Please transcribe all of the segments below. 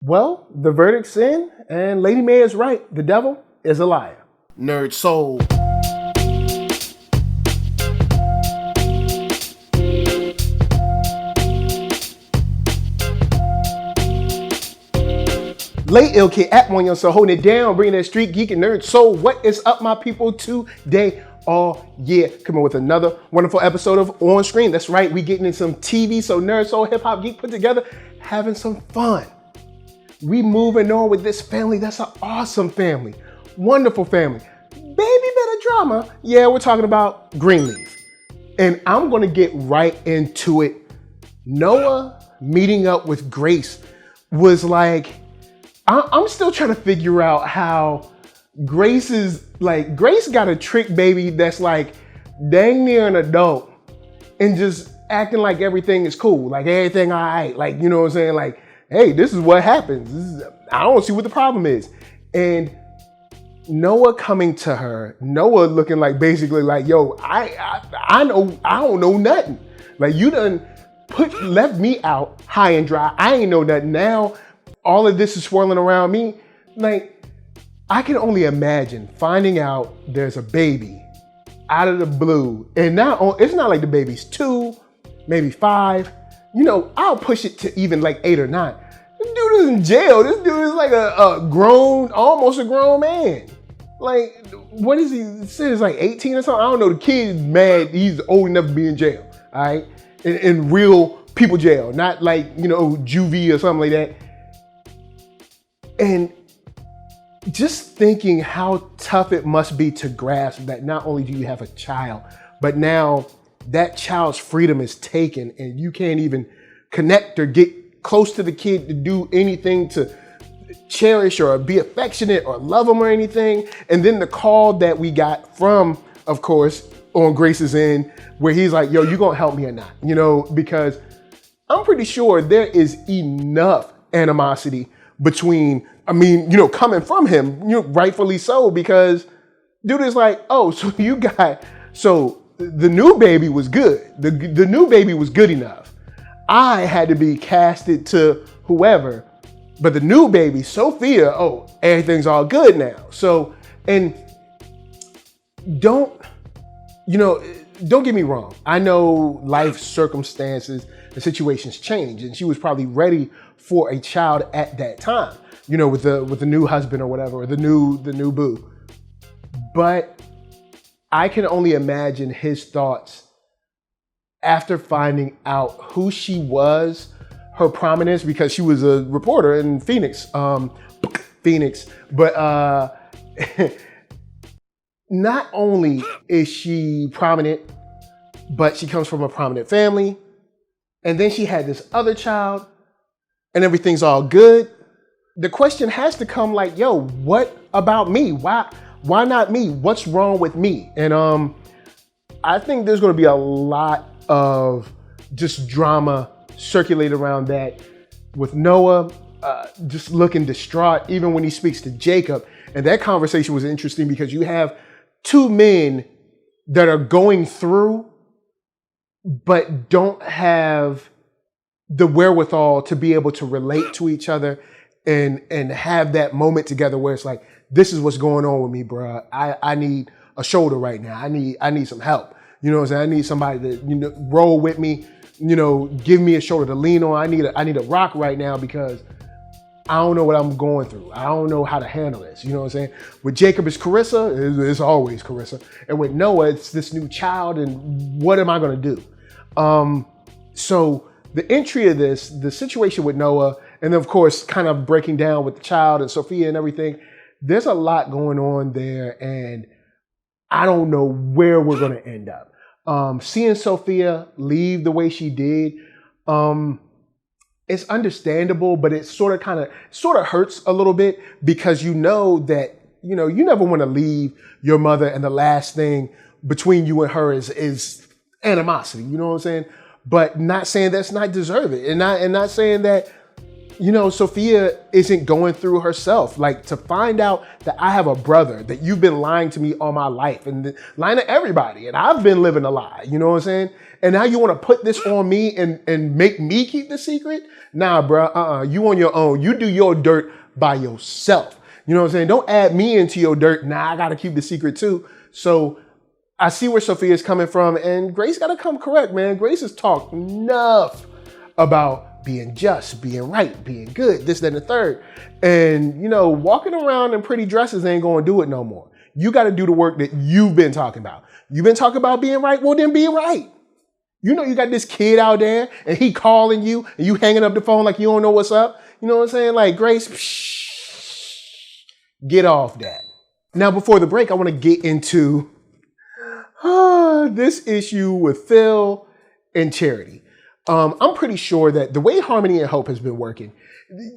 Well, the verdict's in, and Lady May is right. The devil is a liar. NERDSoul. Late ill kid at OneYoungsta, holding it down, bringing that street geek and nerd soul. What is up, my people? Today, coming with another wonderful episode of On Screen. That's right, we getting in some TV, so nerd soul, hip hop geek put together, having some fun. We moving on with this family. That's an awesome family, wonderful family. Baby bit of drama. Yeah, we're talking about Greenleaf, and I'm gonna get right into it. Noah meeting up with Grace was like, I'm still trying to figure out how Grace got a trick baby that's like dang near an adult and just acting like everything is cool, like everything all right, like, you know what I'm saying? Like, hey, this is what happens. I don't see what the problem is. And Noah coming to her, Noah looking like basically like, yo, I don't know nothing. Like, you done left me out high and dry. I ain't know nothing. Now all of this is swirling around me. Like, I can only imagine finding out there's a baby out of the blue. And now it's not like the baby's 2, maybe 5. You know, I'll push it to even like 8 or 9. This dude is in jail. This dude is like almost a grown man. Like, what is he? It says like 18 or something. I don't know. The kid's mad. He's old enough to be in jail. All right, in real people jail, not like, you know, juvie or something like that. And just thinking how tough it must be to grasp that not only do you have a child, but now that child's freedom is taken and you can't even connect or get close to the kid to do anything to cherish or be affectionate or love them or anything. And then the call that we got from, of course, on Grace's end, where he's like, yo, you gonna help me or not? You know, because I'm pretty sure there is enough animosity between, I mean, you know, coming from him, you know, rightfully so, because dude is like, oh, so the new baby was good. The new baby was good enough. I had to be casted to whoever, but the new baby, Sophia, oh, everything's all good now. So, and don't get me wrong. I know life circumstances and situations change, and she was probably ready for a child at that time, you know, with the new husband or whatever, or the new boo. But I can only imagine his thoughts after finding out who she was, her prominence, because she was a reporter in Phoenix, but not only is she prominent, but she comes from a prominent family, and then she had this other child, and everything's all good. The question has to come like, yo, what about me? Why not me? What's wrong with me? And I think there's going to be a lot of just drama circulate around that, with Noah just looking distraught, even when he speaks to Jacob. And that conversation was interesting because you have two men that are going through, but don't have the wherewithal to be able to relate to each other and have that moment together where it's like, this is what's going on with me, bruh. I need a shoulder right now. I need some help. You know what I'm saying? I need somebody to, you know, roll with me, you know, give me a shoulder to lean on. I need a rock right now because I don't know what I'm going through. I don't know how to handle this. You know what I'm saying? With Jacob, it's Carissa. It's always Carissa. And with Noah, it's this new child. And what am I going to do? So the entry of this, the situation with Noah, and then of course, kind of breaking down with the child and Sophia and everything, there's a lot going on there. And I don't know where we're going to end up. Seeing Sophia leave the way she did, it's understandable, but it sort of hurts a little bit, because you know that, you know, you never want to leave your mother and the last thing between you and her is animosity. You know what I'm saying? But not saying that's not deserving, and not saying that, you know, Sophia isn't going through herself. Like, to find out that I have a brother, that you've been lying to me all my life and lying to everybody, and I've been living a lie, you know what I'm saying? And now you want to put this on me and make me keep the secret? Nah, bro. You on your own. You do your dirt by yourself. You know what I'm saying? Don't add me into your dirt. Nah, I got to keep the secret too. So I see where Sophia's coming from, and Grace got to come correct, man. Grace has talked enough about being just, being right, being good, this, that, and the third. And, walking around in pretty dresses ain't going to do it no more. You got to do the work that you've been talking about. You've been talking about being right, well, then be right. You got this kid out there, and he calling you, and you hanging up the phone like you don't know what's up. You know what I'm saying? Like, Grace, get off that. Now, before the break, I want to get into this issue with Phil and Charity. I'm pretty sure that the way Harmony and Hope has been working,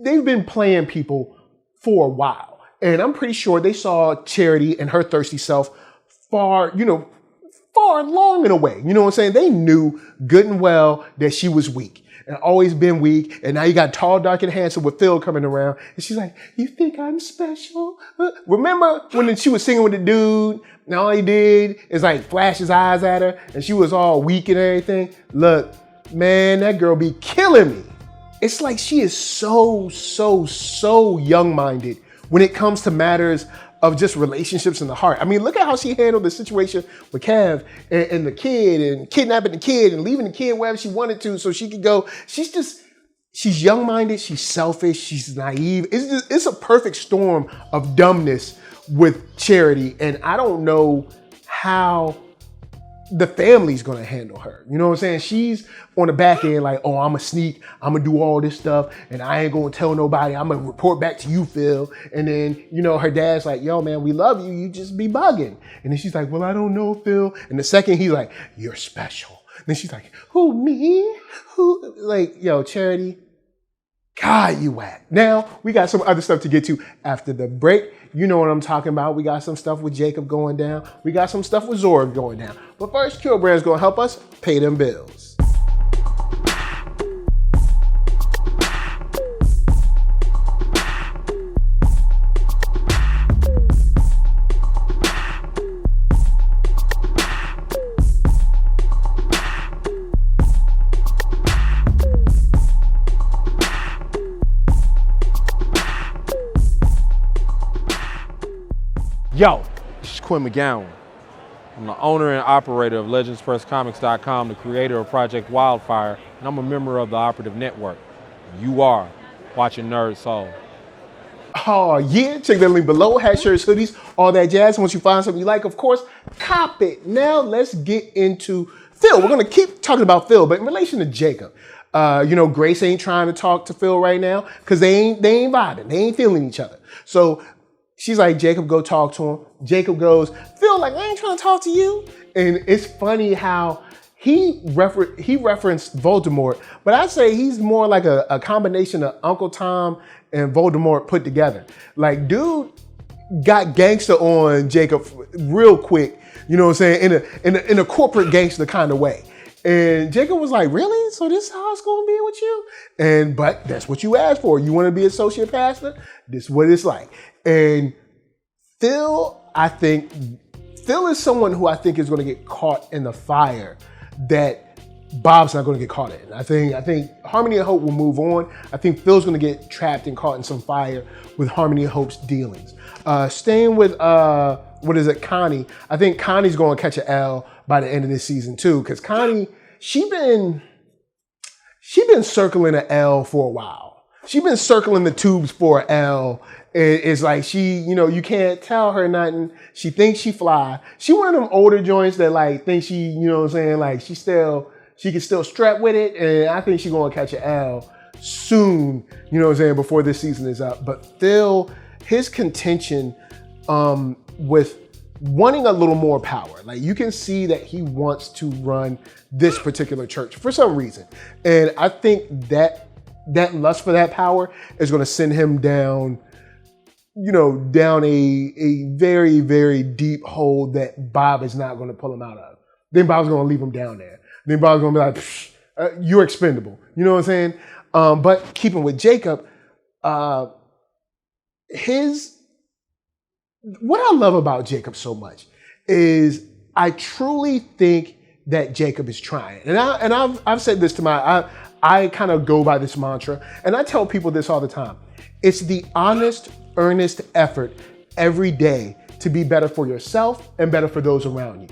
they've been playing people for a while. And I'm pretty sure they saw Charity and her thirsty self far long and away. You know what I'm saying? They knew good and well that she was weak and always been weak. And now you got tall, dark, and handsome with Phil coming around. And she's like, you think I'm special? Remember when she was singing with the dude and all he did is like flash his eyes at her and she was all weak and everything? Look, man, that girl be killing me. It's like she is so young-minded when it comes to matters of just relationships in the heart. I mean, look at how she handled the situation with Kev and the kid and kidnapping the kid and leaving the kid wherever she wanted to so she could go. She's young-minded, she's selfish, she's naive. It's a perfect storm of dumbness with Charity, and I don't know how the family's gonna handle her. You know what I'm saying? She's on the back end like, oh, I'm a sneak, I'm gonna do all this stuff, and I ain't gonna tell nobody, I'm gonna report back to you, Phil. And then, her dad's like, yo, man, we love you, you just be bugging. And then she's like, well, I don't know, Phil. And the second he's like, you're special. And then she's like, who, me? Who? Like, yo, Charity, God, you whack. Now, we got some other stuff to get to after the break. You know what I'm talking about. We got some stuff with Jacob going down. We got some stuff with Zora going down. But first, KURO Brand's going to help us pay them bills. Yo, this is Quinn McGowan. I'm the owner and operator of LegendsPressComics.com, the creator of Project Wildfire, and I'm a member of the Operative Network. You are watching NERDSoul. Oh, yeah. Check that link below. Hat, shirts, hoodies, all that jazz. Once you find something you like, of course, cop it. Now, let's get into Phil. We're going to keep talking about Phil, but in relation to Jacob, Grace ain't trying to talk to Phil right now because they ain't vibing. They ain't feeling each other. So she's like, Jacob, go talk to him. Jacob goes, Phil, like, I ain't trying to talk to you. And it's funny how he referenced Voldemort, but I'd say he's more like a combination of Uncle Tom and Voldemort put together. Like, dude got gangster on Jacob real quick, you know what I'm saying, in a corporate gangster kind of way. And Jacob was like, really? So this is how it's going to be with you? But that's what you asked for. You want to be associate pastor? This is what it's like. And Phil is someone who I think is going to get caught in the fire that Bob's not going to get caught in. I think Harmony and Hope will move on. I think Phil's going to get trapped and caught in some fire with Harmony and Hope's dealings. Staying with, Connie. I think Connie's going to catch an L by the end of this season too, because Connie, she been circling an L for a while. She been circling the tubes for an L. It's like she, you can't tell her nothing. She thinks she fly. She one of them older joints that like think she, you know what I'm saying, like she can still strap with it. And I think she's gonna catch an L soon, you know what I'm saying, before this season is up. But Phil, his contention with wanting a little more power. Like you can see that he wants to run this particular church for some reason. And I think that lust for that power is gonna send him down a very, very deep hole that Bob is not going to pull him out of. Then Bob's going to leave him down there. Then Bob's going to be like, you're expendable. You know what I'm saying? But keeping with Jacob, what I love about Jacob so much is I truly think that Jacob is trying. And I've said this to I kind of go by this mantra, and I tell people this all the time. It's the honest, earnest effort every day to be better for yourself and better for those around you.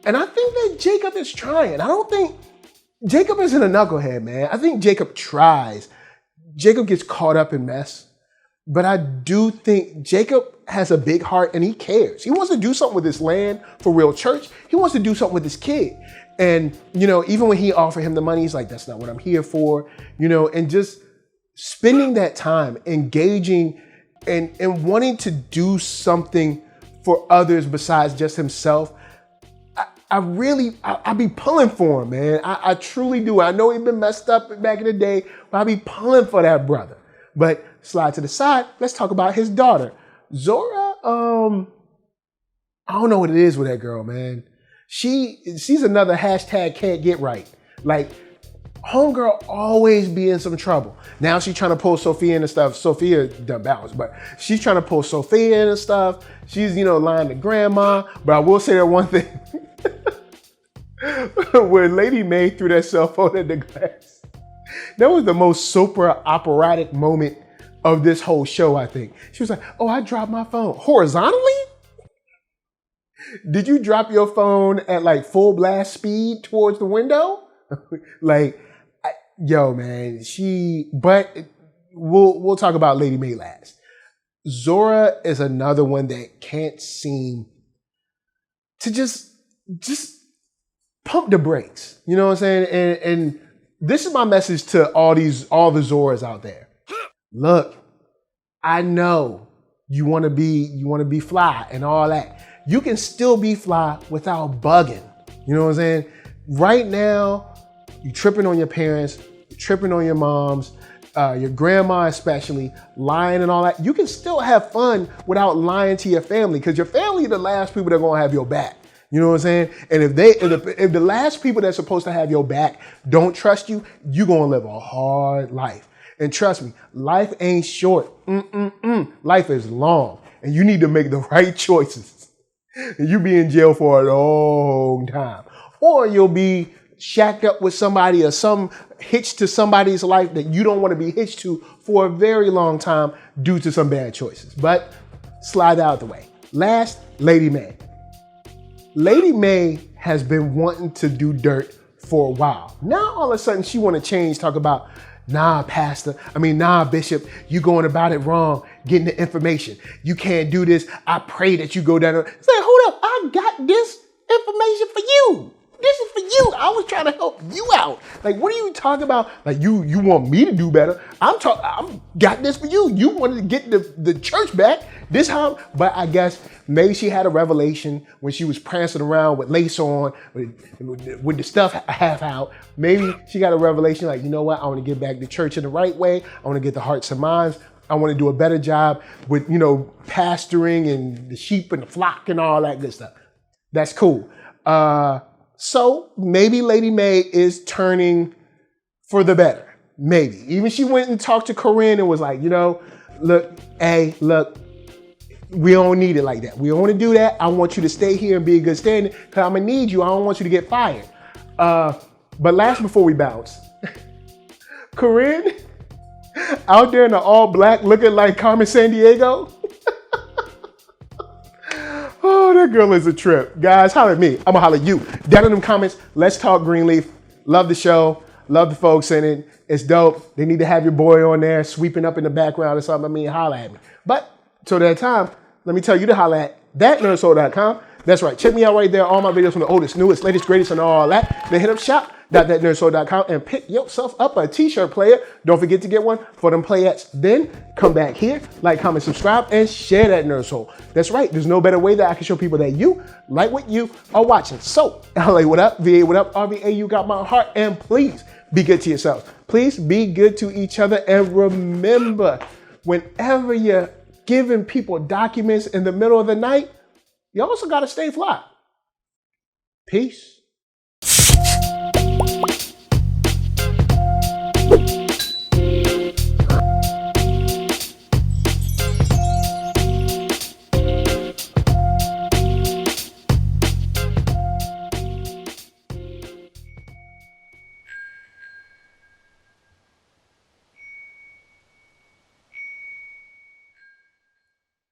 And I think that Jacob is trying. I don't think Jacob isn't a knucklehead, man. I think Jacob tries. Jacob gets caught up in mess. But I do think Jacob has a big heart and he cares. He wants to do something with this land for real church. He wants to do something with his kid. And, even when he offered him the money, he's like, that's not what I'm here for, and just spending that time engaging and wanting to do something for others besides just himself. I be pulling for him, man. I truly do. I know he's been messed up back in the day, but I be pulling for that brother. But slide to the side, let's talk about his daughter. Zora, I don't know what it is with that girl, man. She's another hashtag can't get right. Like, homegirl always be in some trouble. Now she's trying to pull Sophia in and stuff. Sophia done balanced, but she's trying to pull Sophia in and stuff. She's, lying to grandma. But I will say that one thing. When Lady Mae threw that cell phone at the glass, that was the most operatic moment of this whole show, I think. She was like, oh, I dropped my phone. Horizontally? Did you drop your phone at like full blast speed towards the window? Yo, man, but we'll talk about Lady Mae last. Zora is another one that can't seem to just pump the brakes. You know what I'm saying? And this is my message to all the Zoras out there. Look, I know you want to be fly and all that. You can still be fly without bugging. You know what I'm saying? Right now, you tripping on your parents, you're tripping on your moms, your grandma especially, lying and all that. You can still have fun without lying to your family, because your family are the last people that are gonna have your back. You know what I'm saying? And if the last people that's supposed to have your back don't trust you, you're gonna live a hard life. And trust me, life ain't short. Life is long, and you need to make the right choices. And you be in jail for a long time, or you'll be shacked up with somebody or some hitched to somebody's life that you don't want to be hitched to for a very long time due to some bad choices. But slide out the way. Last, Lady Mae. Lady Mae has been wanting to do dirt for a while. Now all of a sudden she want to change, talk about, nah, Bishop, you going about it wrong, getting the information. You can't do this. I pray that you go down there. It's like, hold up, I got this information for you. This is for you. I was trying to help you out. Like, what are you talking about? Like, you want me to do better. I've got this for you. You wanted to get the church back. But I guess maybe she had a revelation when she was prancing around with lace on, with the stuff half out. Maybe she got a revelation like, you know what? I want to get back to church in the right way. I want to get the hearts and minds. I want to do a better job with, pastoring and the sheep and the flock and all that good stuff. That's cool. So maybe Lady Mae is turning for the better. Maybe. Even she went and talked to Corinne and was like, look, we don't need it like that. We don't want to do that. I want you to stay here and be a good standing because I'm going to need you. I don't want you to get fired. But last before we bounce, Corinne out there in the all black looking like Carmen Sandiego. Oh, that girl is a trip. Guys, holler at me. I'm gonna holler at you. Down in them comments, let's talk Greenleaf. Love the show. Love the folks in it. It's dope. They need to have your boy on there sweeping up in the background or something. Holler at me. But till that time, let me tell you to holler at ThatNERDSoul.com. That's right. Check me out right there. All my videos from the oldest, newest, latest, greatest, and all that. Then hit up shop.ThatNERDSoul.com and pick yourself up a t-shirt player. Don't forget to get one for them playettes. Then come back here, like, comment, subscribe, and share that Nerd Soul. That's right. There's no better way that I can show people that you like what you are watching. So, LA, what up? VA, what up? RVA, you got my heart. And please be good to yourself. Please be good to each other. And remember, whenever you're giving people documents in the middle of the night, you also got to stay fly. Peace.